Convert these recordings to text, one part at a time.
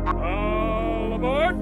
All aboard!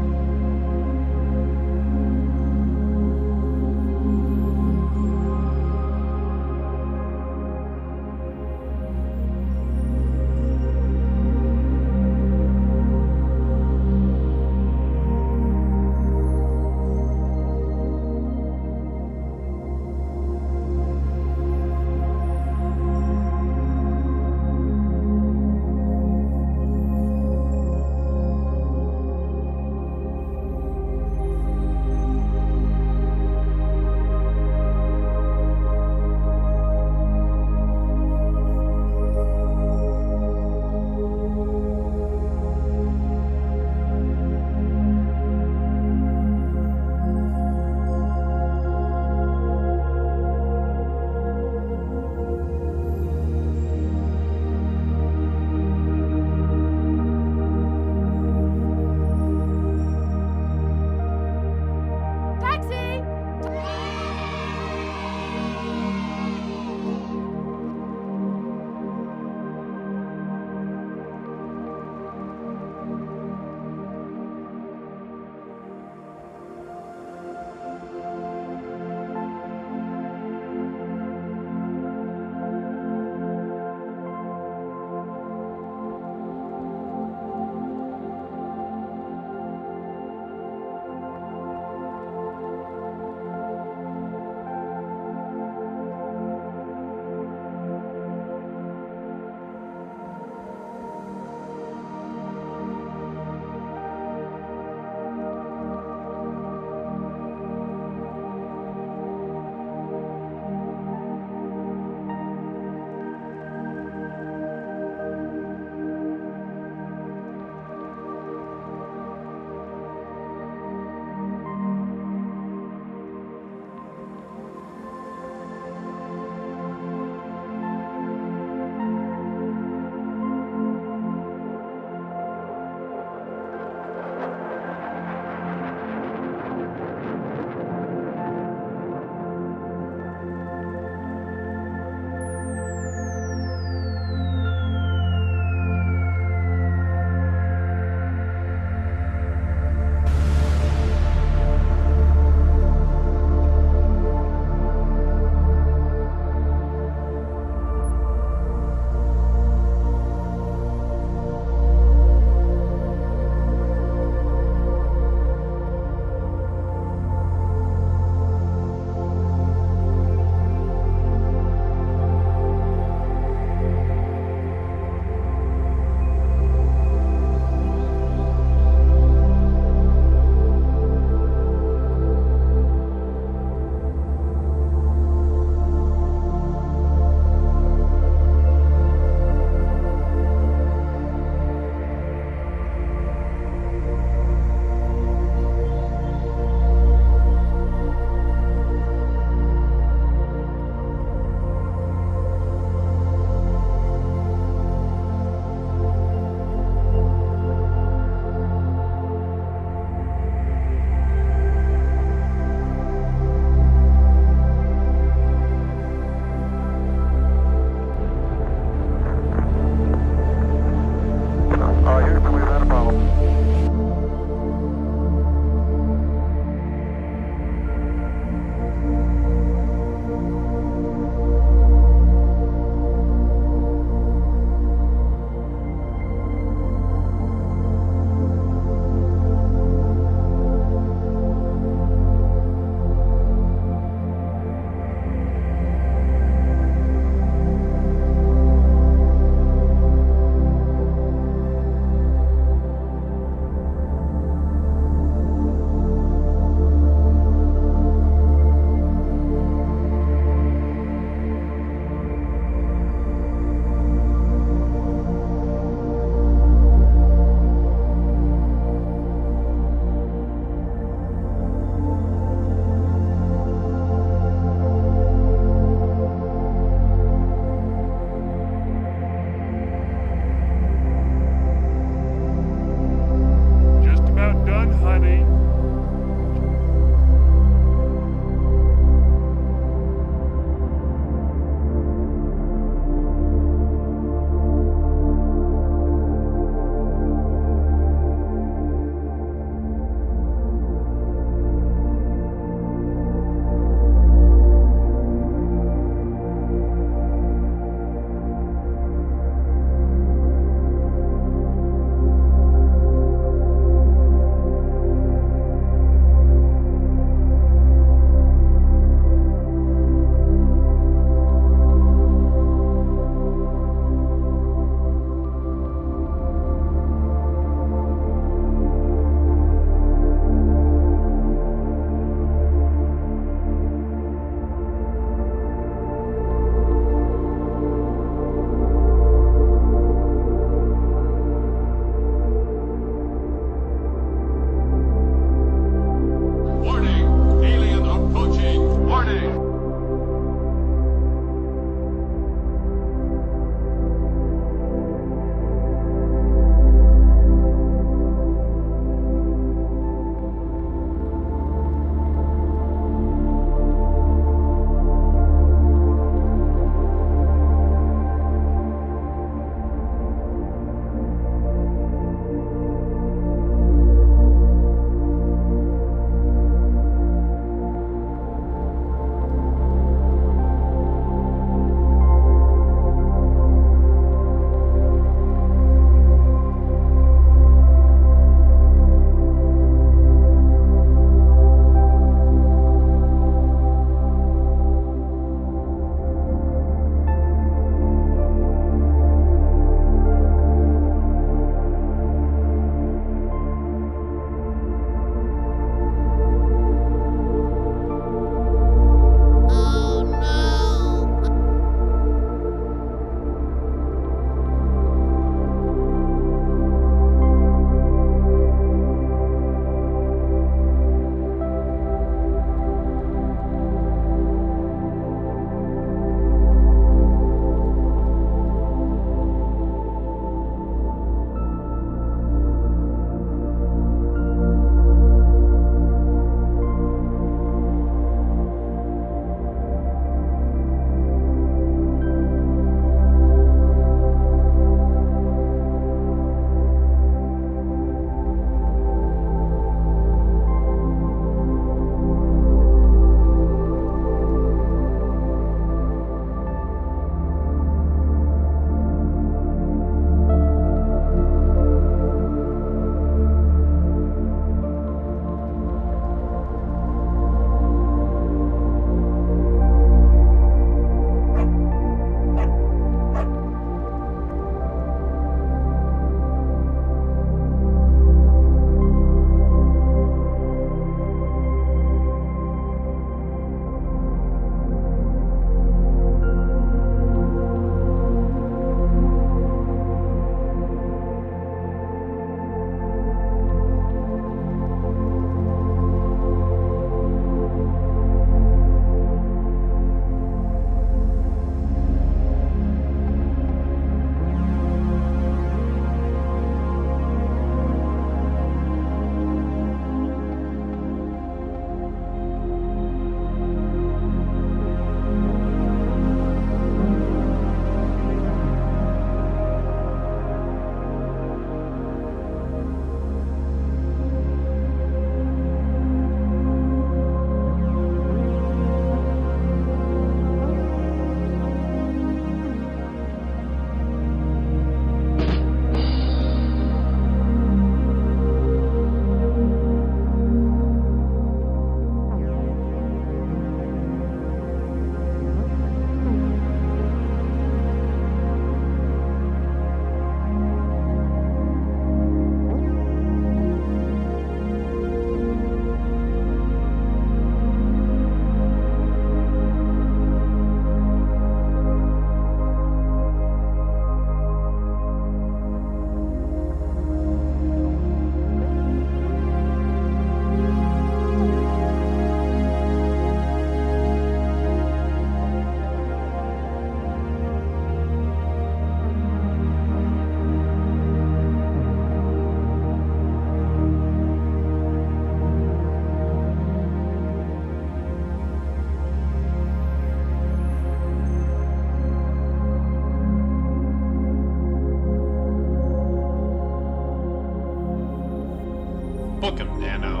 Welcome, Nano.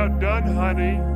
about done, honey.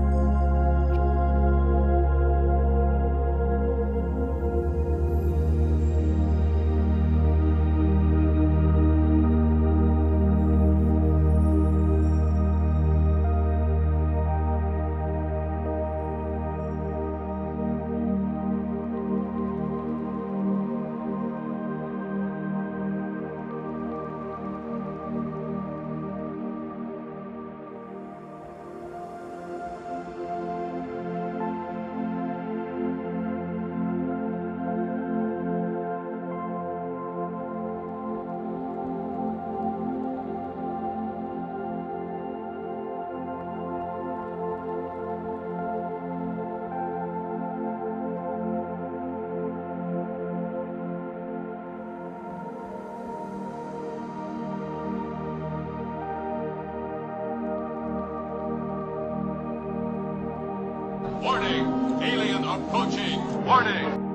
Warning! Alien approaching! Warning!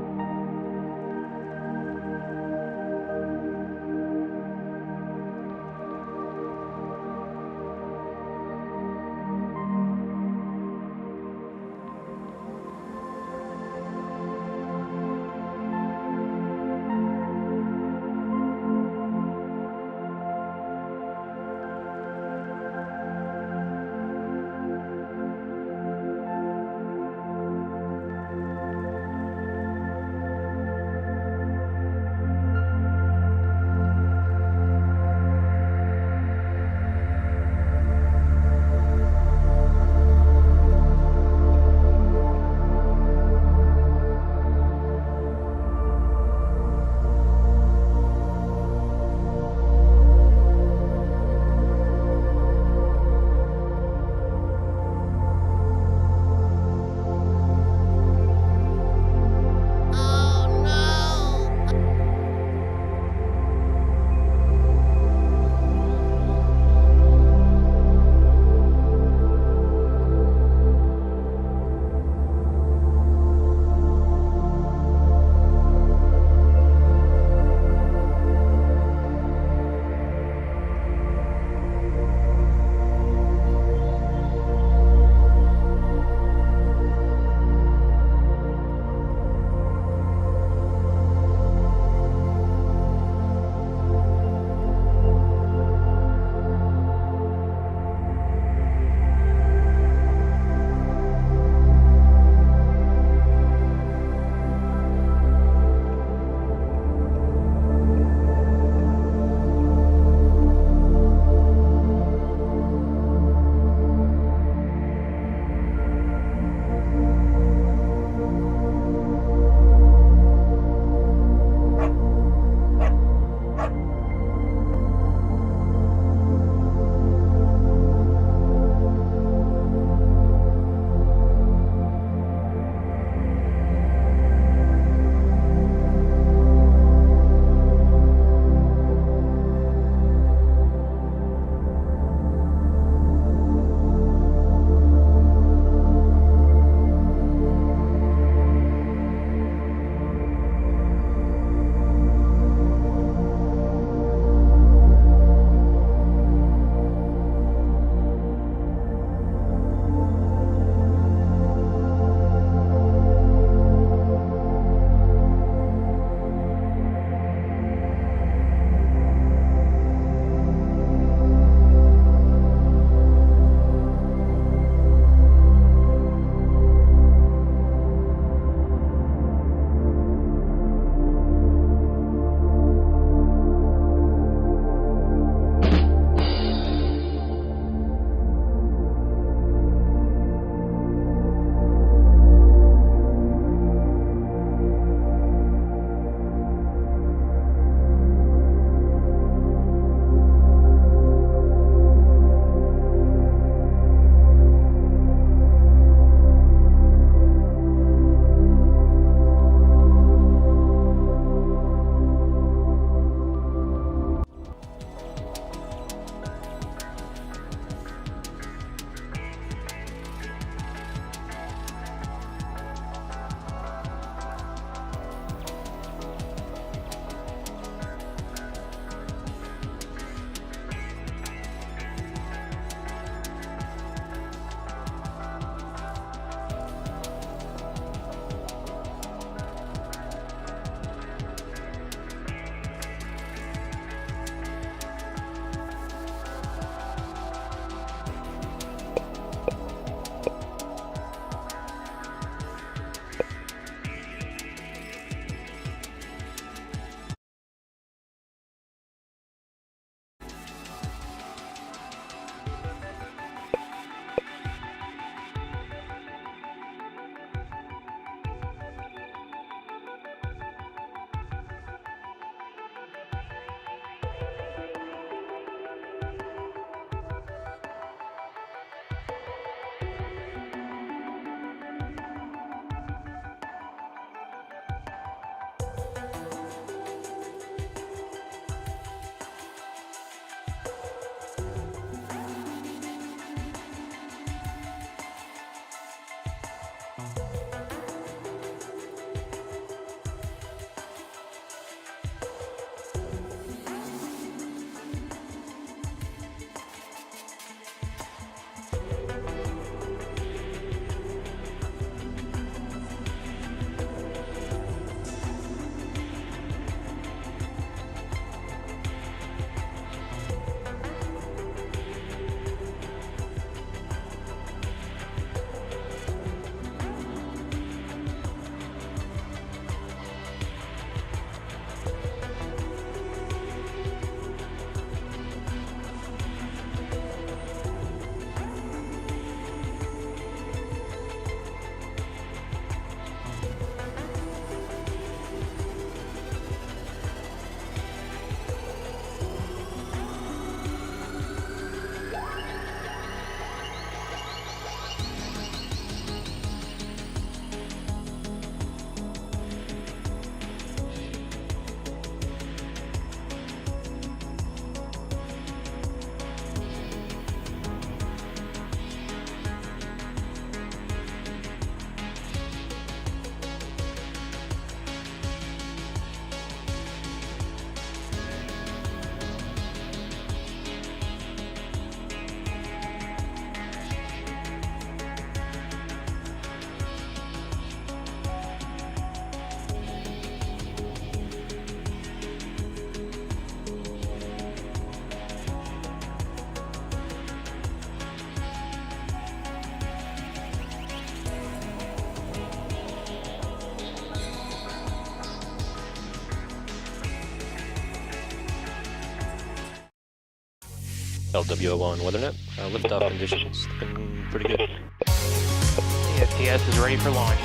LWO1 WeatherNet. Liftoff conditions looking pretty good. SPS is ready for launch.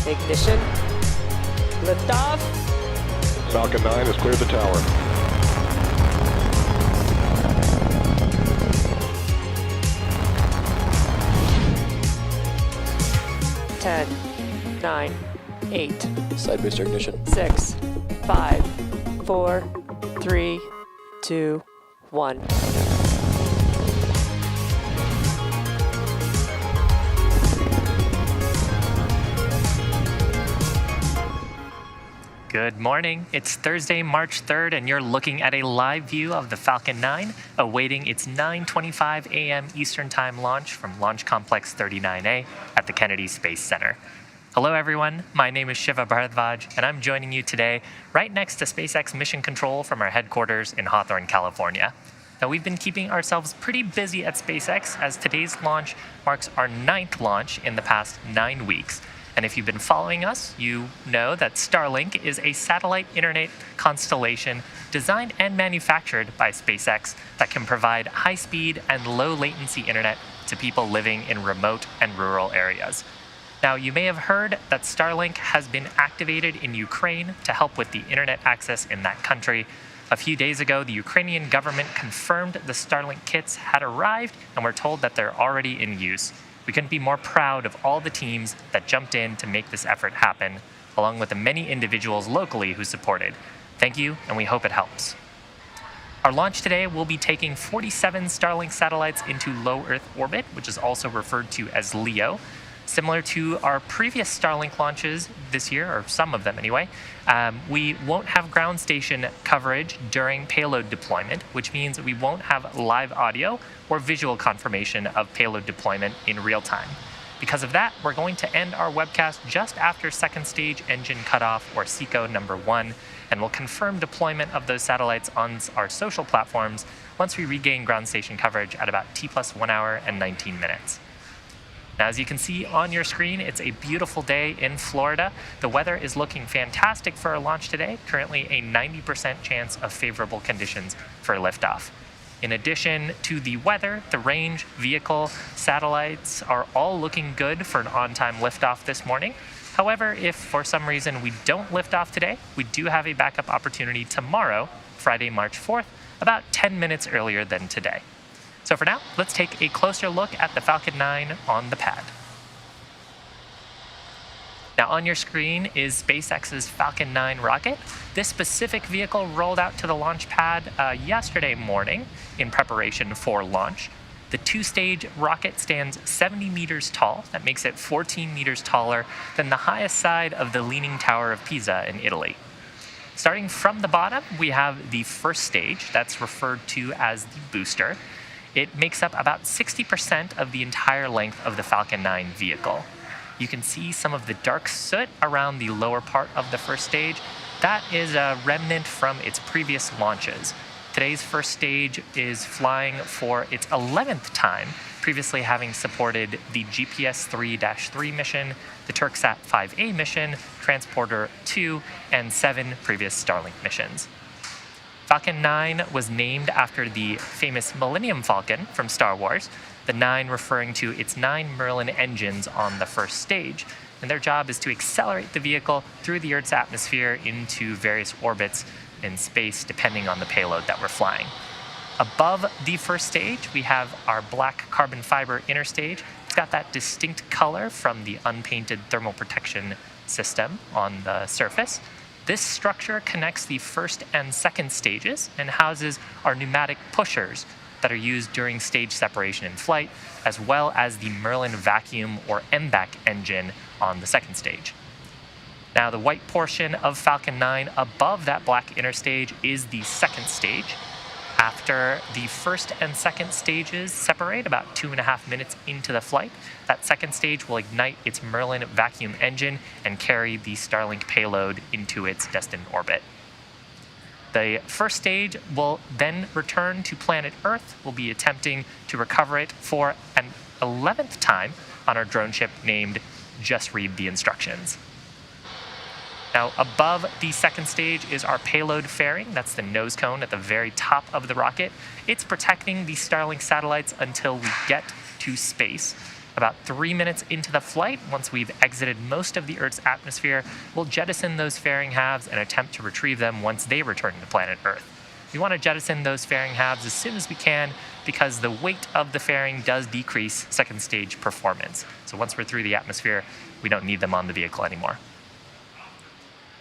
Ignition. Liftoff. Falcon 9 has cleared the tower. Ten, 9, 8, Side booster ignition. 6, 5, 4, 3, 2, 1. Good morning. It's Thursday, March 3rd, and you're looking at a live view of the Falcon 9 awaiting its 9:25 a.m. Eastern Time launch from Launch Complex 39A at the Kennedy Space Center. Hello, everyone. My name is Shiva Bharadwaj, and I'm joining you today right next to SpaceX Mission Control from our headquarters in Hawthorne, California. Now, we've been keeping ourselves pretty busy at SpaceX as today's launch marks our 9th launch in the past 9 weeks. And if you've been following us, you know that Starlink is a satellite internet constellation designed and manufactured by SpaceX that can provide high-speed and low-latency internet to people living in remote and rural areas. Now, you may have heard that Starlink has been activated in Ukraine to help with the internet access in that country. A few days ago, the Ukrainian government confirmed the Starlink kits had arrived, and we're told that they're already in use. We couldn't be more proud of all the teams that jumped in to make this effort happen, along with the many individuals locally who supported. Thank you, and we hope it helps. Our launch today will be taking 47 Starlink satellites into low Earth orbit, which is also referred to as LEO. Similar to our previous Starlink launches this year, or some of them anyway, we won't have ground station coverage during payload deployment, which means we won't have live audio or visual confirmation of payload deployment in real time. Because of that, we're going to end our webcast just after second stage engine cutoff, or SECO number 1, and we'll confirm deployment of those satellites on our social platforms once we regain ground station coverage at about T+1 hour and 19 minutes. Now, as you can see on your screen, it's a beautiful day in Florida. The weather is looking fantastic for our launch today, currently a 90% chance of favorable conditions for liftoff. In addition to the weather, the range, vehicle, satellites are all looking good for an on-time liftoff this morning. However, if for some reason we don't lift off today, we do have a backup opportunity tomorrow, Friday, March 4th, about 10 minutes earlier than today. So for now, let's take a closer look at the Falcon 9 on the pad. Now on your screen is SpaceX's Falcon 9 rocket. This specific vehicle rolled out to the launch pad yesterday morning in preparation for launch. The two-stage rocket stands 70 meters tall. That makes it 14 meters taller than the highest side of the Leaning Tower of Pisa in Italy. Starting from the bottom, we have the first stage, that's referred to as the booster. It makes up about 60% of the entire length of the Falcon 9 vehicle. You can see some of the dark soot around the lower part of the first stage. That is a remnant from its previous launches. Today's first stage is flying for its 11th time, previously having supported the GPS 3-3 mission, the Turksat 5A mission, Transporter 2, and 7 previous Starlink missions. Falcon 9 was named after the famous Millennium Falcon from Star Wars, the 9 referring to its 9 Merlin engines on the first stage, and their job is to accelerate the vehicle through the Earth's atmosphere into various orbits in space depending on the payload that we're flying. Above the first stage, we have our black carbon fiber inner stage. It's got that distinct color from the unpainted thermal protection system on the surface. This structure connects the first and second stages and houses our pneumatic pushers that are used during stage separation in flight, as well as the Merlin vacuum or MVAC engine on the second stage. Now, the white portion of Falcon 9 above that black inner stage is the second stage. After the first and second stages separate about 2.5 minutes into the flight, that second stage will ignite its Merlin vacuum engine and carry the Starlink payload into its destined orbit. The first stage will then return to planet Earth. We'll be attempting to recover it for an 11th time on our drone ship named Just Read the Instructions. Now, above the second stage is our payload fairing. That's the nose cone at the very top of the rocket. It's protecting the Starlink satellites until we get to space. About 3 minutes into the flight, once we've exited most of the Earth's atmosphere, we'll jettison those fairing halves and attempt to retrieve them once they return to planet Earth. We want to jettison those fairing halves as soon as we can because the weight of the fairing does decrease second stage performance. So once we're through the atmosphere, we don't need them on the vehicle anymore.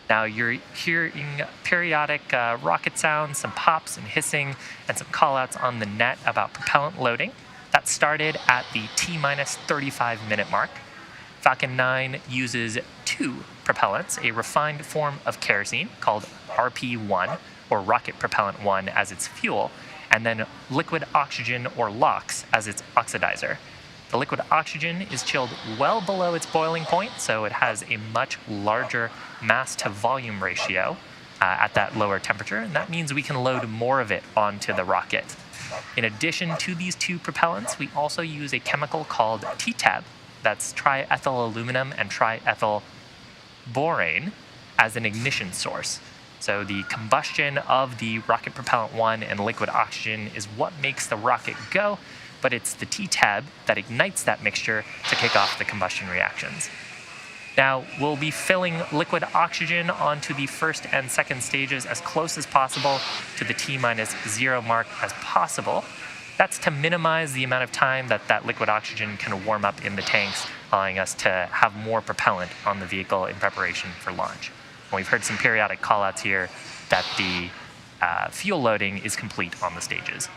Now you're hearing periodic rocket sounds, some pops and hissing, and some callouts on the net about propellant loading. That started at the T-minus 35-minute mark. Falcon 9 uses 2 propellants, a refined form of kerosene called RP-1, or rocket propellant 1, as its fuel, and then liquid oxygen, or LOX, as its oxidizer. The liquid oxygen is chilled well below its boiling point, so it has a much larger mass to volume ratio at that lower temperature, and that means we can load more of it onto the rocket. In addition to these 2 propellants, we also use a chemical called TTAB, that's triethyl aluminum and triethyl borane, as an ignition source. So the combustion of the rocket propellant 1 and liquid oxygen is what makes the rocket go, but it's the TTAB that ignites that mixture to kick off the combustion reactions. Now, we'll be filling liquid oxygen onto the first and second stages as close as possible to the T-minus 0 mark as possible. That's to minimize the amount of time that liquid oxygen can warm up in the tanks, allowing us to have more propellant on the vehicle in preparation for launch. And we've heard some periodic callouts here that the fuel loading is complete on the stages.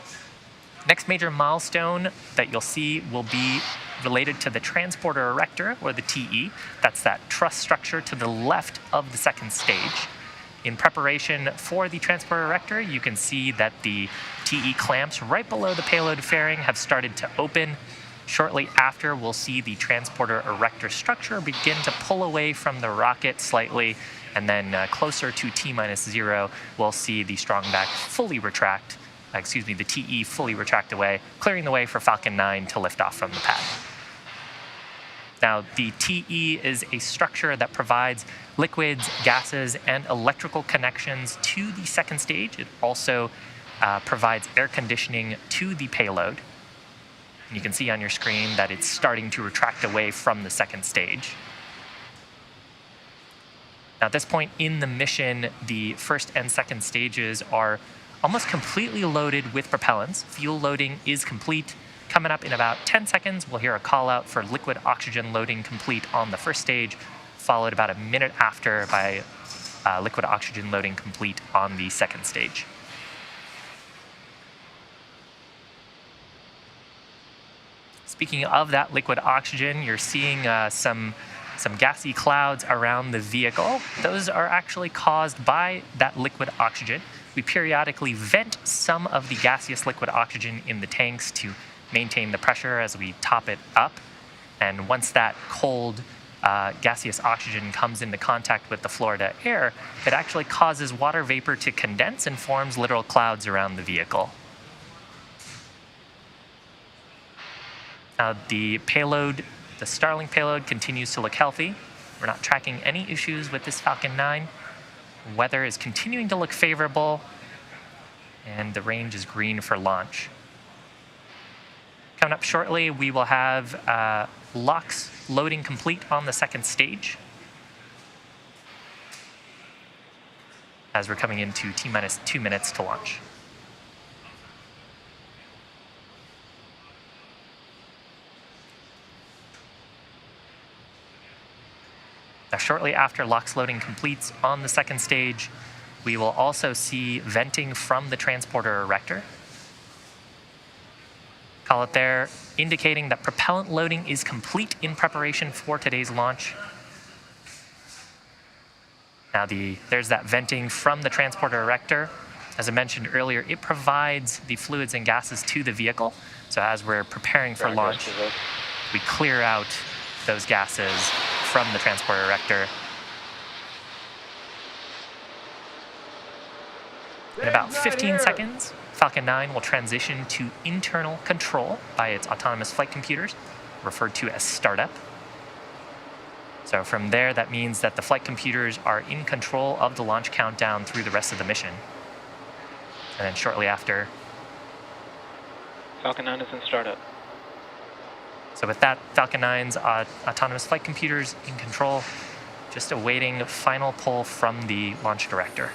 Next major milestone that you'll see will be related to the transporter erector, or the TE. That's that truss structure to the left of the second stage. In preparation for the transporter erector, you can see that the TE clamps right below the payload fairing have started to open. Shortly after, we'll see the transporter erector structure begin to pull away from the rocket slightly, and then closer to T-minus 0, we'll see the Strongback fully retract, the TE fully retract away, clearing the way for Falcon 9 to lift off from the pad. Now, the TE is a structure that provides liquids, gases, and electrical connections to the second stage. It also provides air conditioning to the payload. And you can see on your screen that it's starting to retract away from the second stage. Now, at this point in the mission, the first and second stages are almost completely loaded with propellants. Fuel loading is complete. Coming up in about 10 seconds, we'll hear a call out for liquid oxygen loading complete on the first stage, followed about a minute after by liquid oxygen loading complete on the second stage. Speaking of that liquid oxygen, you're seeing some gassy clouds around the vehicle. Those are actually caused by that liquid oxygen. We periodically vent some of the gaseous liquid oxygen in the tanks to maintain the pressure as we top it up. And once that cold gaseous oxygen comes into contact with the Florida air, it actually causes water vapor to condense and forms literal clouds around the vehicle. The payload, the Starlink payload, continues to look healthy. We're not tracking any issues with this Falcon 9. Weather is continuing to look favorable, and the range is green for launch. Coming up shortly, we will have LOX loading complete on the second stage, as we're coming into T-minus 2 minutes to launch. Now, shortly after LOX loading completes on the second stage, we will also see venting from the transporter erector. Call it there, indicating that propellant loading is complete in preparation for today's launch. Now, there's that venting from the transporter erector. As I mentioned earlier, it provides the fluids and gases to the vehicle. So as we're preparing for launch, we clear out those gases from the transporter erector. In about 15 seconds, Falcon 9 will transition to internal control by its autonomous flight computers, referred to as startup. So from there, that means that the flight computers are in control of the launch countdown through the rest of the mission. And then shortly after. Falcon 9 is in startup. So with that, Falcon 9's autonomous flight computers in control, just awaiting final pull from the launch director.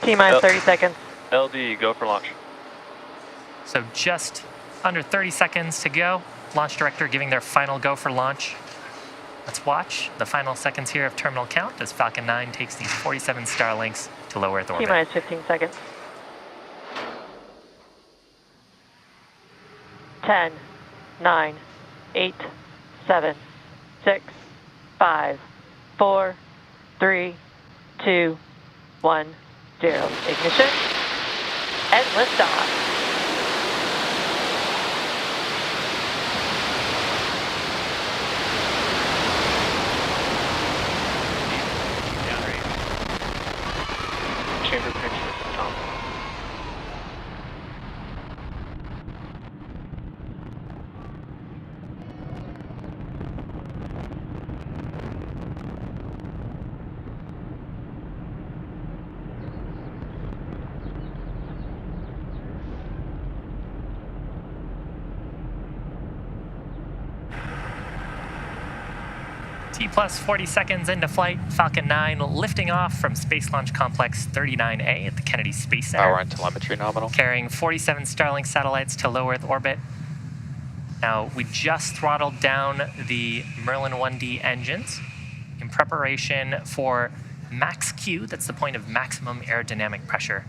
T-minus 30 seconds. LD, go for launch. So just under 30 seconds to go. Launch director giving their final go for launch. Let's watch the final seconds here of terminal count as Falcon 9 takes these 47 Starlinks to low Earth orbit. T-minus 15 seconds. 10, 9, 8, 7, 6, 5, 4, 3, 2, 1, 0. Ignition and liftoff. Chamber picture, Tom. T plus 40 seconds into flight, Falcon 9 lifting off from Space Launch Complex 39A at the Kennedy Space Center. Power and telemetry nominal. Carrying 47 Starlink satellites to low Earth orbit. Now, we just throttled down the Merlin 1D engines in preparation for max Q. That's the point of maximum aerodynamic pressure.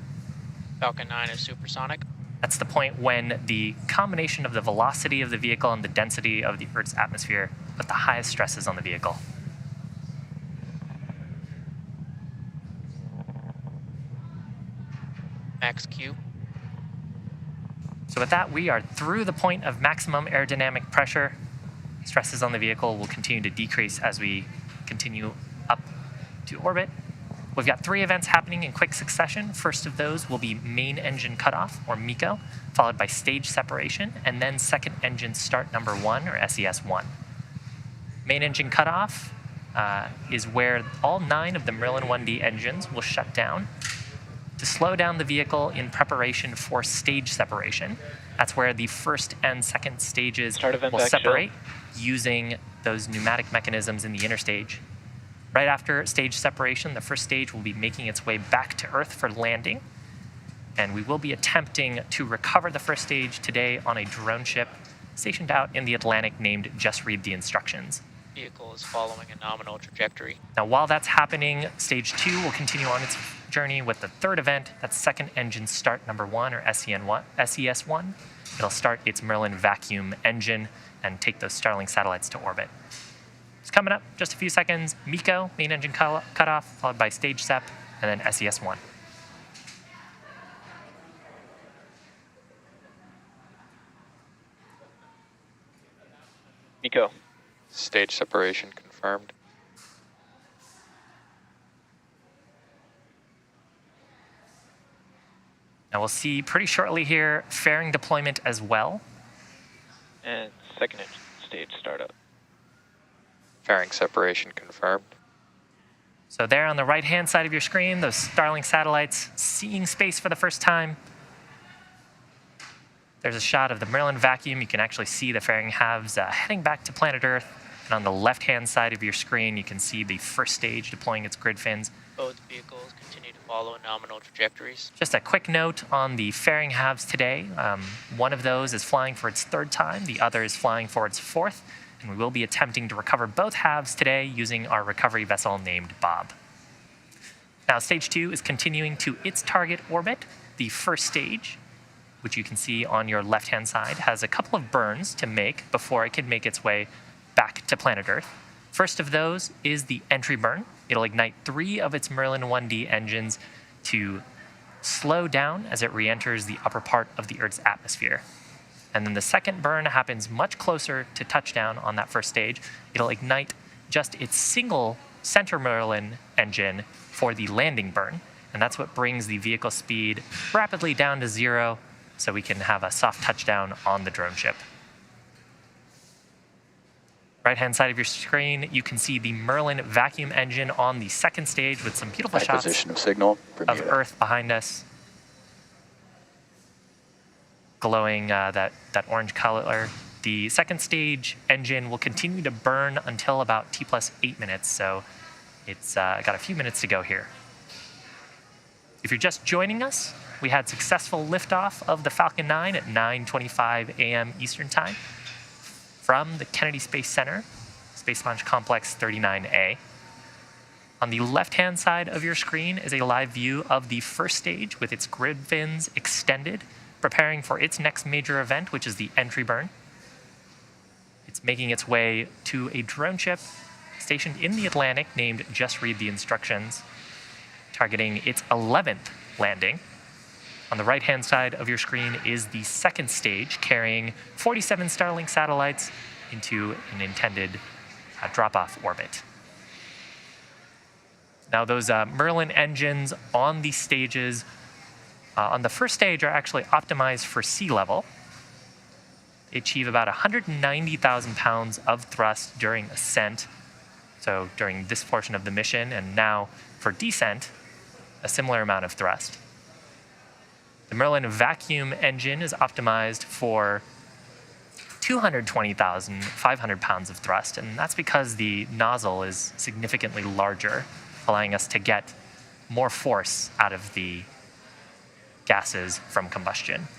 Falcon 9 is supersonic. That's the point when the combination of the velocity of the vehicle and the density of the Earth's atmosphere put the highest stresses on the vehicle. Max Q. So with that, we are through the point of maximum aerodynamic pressure. Stresses on the vehicle will continue to decrease as we continue up to orbit. We've got 3 events happening in quick succession. First of those will be main engine cutoff, or MECO, followed by stage separation, and then second engine start number 1, or SES1. Main engine cutoff is where all 9 of the Merlin 1D engines will shut down to slow down the vehicle in preparation for stage separation. That's where the first and second stages will separate using those pneumatic mechanisms in the interstage. Right after stage separation, the first stage will be making its way back to Earth for landing. And we will be attempting to recover the first stage today on a drone ship stationed out in the Atlantic named Just Read the Instructions. Vehicle is following a nominal trajectory. Now, while that's happening, stage 2 will continue on its journey with the third event. That's second engine start number 1, or SES1. It'll start its Merlin vacuum engine and take those Starlink satellites to orbit. It's coming up, just a few seconds. MECO, main engine cutoff, followed by stage SEP, and then SES1. MECO. Stage separation confirmed. Now we'll see pretty shortly here fairing deployment as well. And second engine stage startup. Fairing separation confirmed. So there on the right-hand side of your screen, those Starlink satellites seeing space for the first time. There's a shot of the Merlin vacuum. You can actually see the fairing halves heading back to planet Earth. And on the left-hand side of your screen, you can see the first stage deploying its grid fins. Both vehicles continue to follow nominal trajectories. Just a quick note on the fairing halves today. One of those is flying for its 3rd time. The other is flying for its 4th. And we will be attempting to recover both halves today using our recovery vessel named Bob. Now, stage 2 is continuing to its target orbit. The first stage, which you can see on your left-hand side, has a couple of burns to make before it can make its way back to planet Earth. First of those is the entry burn. It'll ignite 3 of its Merlin 1D engines to slow down as it re-enters the upper part of the Earth's atmosphere. And then the second burn happens much closer to touchdown on that first stage. It'll ignite just its single center Merlin engine for the landing burn. And that's what brings the vehicle speed rapidly down to 0 so we can have a soft touchdown on the drone ship. Right-hand side of your screen, you can see the Merlin vacuum engine on the second stage with some beautiful shots Acquisition of signal, of Bermuda. Earth behind us, glowing that orange color. The second stage engine will continue to burn until about T plus 8 minutes, so it's got a few minutes to go here. If you're just joining us, we had successful liftoff of the Falcon 9 at 9:25 a.m. Eastern Time from the Kennedy Space Center, Space Launch Complex 39A. On the left-hand side of your screen is a live view of the first stage with its grid fins extended, preparing for its next major event, which is the entry burn. It's making its way to a drone ship stationed in the Atlantic named Just Read the Instructions, targeting its 11th landing. On the right-hand side of your screen is the second stage, carrying 47 Starlink satellites into an intended drop-off orbit. Now, those Merlin engines on the stages, on the first stage, are actually optimized for sea level. They achieve about 190,000 pounds of thrust during ascent, so during this portion of the mission, and now for descent, a similar amount of thrust. The Merlin vacuum engine is optimized for 220,500 pounds of thrust, and that's because the nozzle is significantly larger, allowing us to get more force out of the gases from combustion.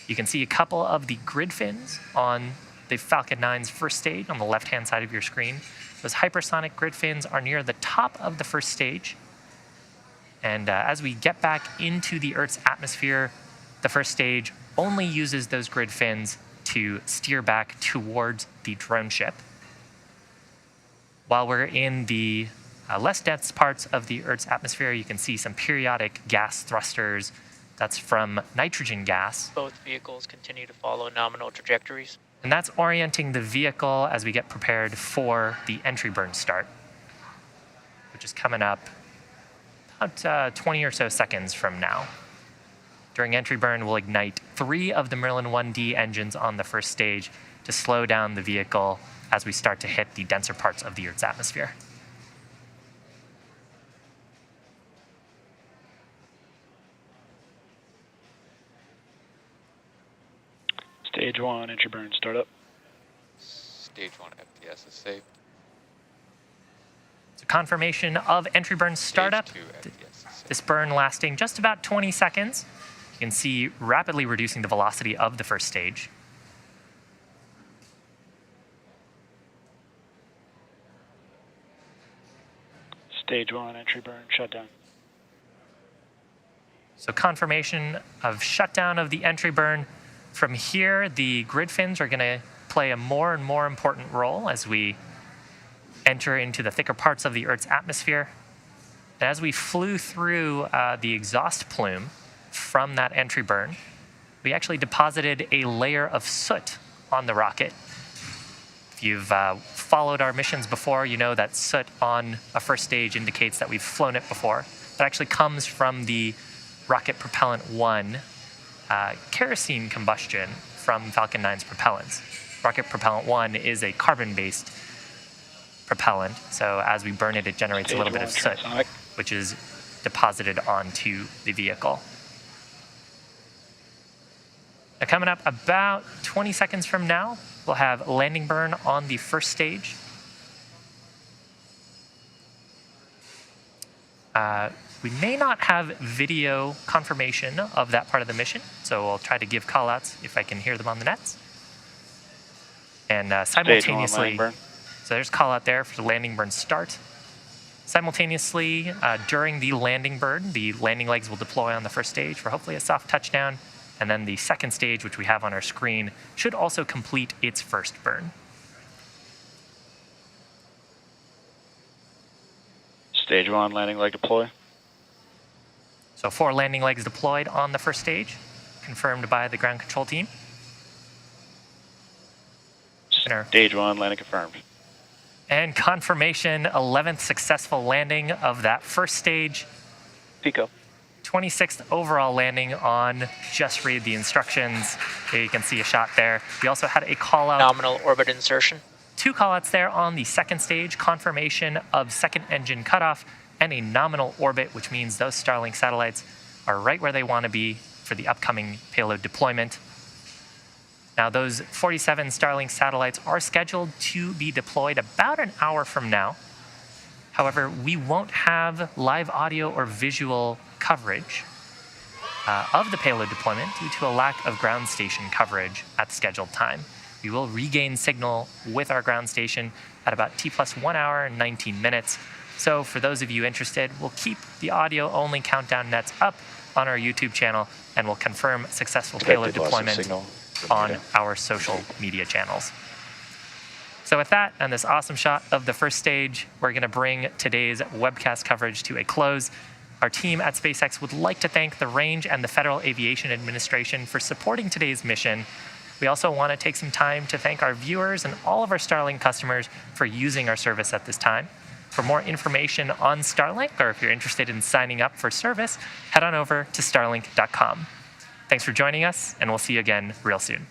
You can see a couple of the grid fins on the Falcon 9's first stage on the left-hand side of your screen. Those hypersonic grid fins are near the top of the first stage. And as we get back into the Earth's atmosphere, the first stage only uses those grid fins to steer back towards the drone ship. While we're in the less dense parts of the Earth's atmosphere, you can see some periodic gas thrusters. That's from nitrogen gas. Both vehicles continue to follow nominal trajectories. And that's orienting the vehicle as we get prepared for the entry burn start, which is coming up about 20 or so seconds from now. During entry burn, we'll ignite 3 of the Merlin 1D engines on the first stage to slow down the vehicle as we start to hit the denser parts of the Earth's atmosphere. Stage 1, entry burn, startup. Stage 1 FTS is safe. So confirmation of entry burn startup. Stage 2 FTS is safe. This burn lasting just about 20 seconds. You can see rapidly reducing the velocity of the first stage. Stage 1, entry burn, shutdown. So confirmation of shutdown of the entry burn. From here, the grid fins are going to play a more and more important role as we enter into the thicker parts of the Earth's atmosphere. And as we flew through the exhaust plume from that entry burn, we actually deposited a layer of soot on the rocket. If you've followed our missions before, you know that soot on a first stage indicates that we've flown it before. That actually comes from the Rocket Propellant 1 kerosene combustion from Falcon 9's propellants. Rocket Propellant 1 is a carbon-based propellant, so as we burn it, it generates a little bit of soot, which is deposited onto the vehicle. Now, coming up about 20 seconds from now, we'll have landing burn on the first stage. We may not have video confirmation of that part of the mission, so I'll try to give callouts if I can hear them on the nets. And simultaneously, so there's callout there for the landing burn start. Simultaneously, during the landing burn, the landing legs will deploy on the first stage for hopefully a soft touchdown, and then the second stage, which we have on our screen, should also complete its first burn. Stage 1, landing leg deploy. So 4 landing legs deployed on the first stage, confirmed by the ground control team. Stage 1 landing confirmed. And confirmation, 11th successful landing of that first stage. MECO. 26th overall landing on Just Read the Instructions. Here you can see a shot there. We also had a call out. Nominal orbit insertion. 2 callouts there on the second stage, confirmation of second engine cutoff and a nominal orbit, which means those Starlink satellites are right where they want to be for the upcoming payload deployment. Now, those 47 Starlink satellites are scheduled to be deployed about an hour from now. However, we won't have live audio or visual coverage of the payload deployment due to a lack of ground station coverage at the scheduled time. We will regain signal with our ground station at about T+1 hour and 19 minutes. So for those of you interested, we'll keep the audio-only countdown nets up on our YouTube channel, and we'll confirm successful payload deployment on our social media channels. So with that and this awesome shot of the first stage, we're going to bring today's webcast coverage to a close. Our team at SpaceX would like to thank the Range and the Federal Aviation Administration for supporting today's mission. We also want to take some time to thank our viewers and all of our Starlink customers for using our service at this time. For more information on Starlink, or if you're interested in signing up for service, head on over to starlink.com. Thanks for joining us, and we'll see you again real soon.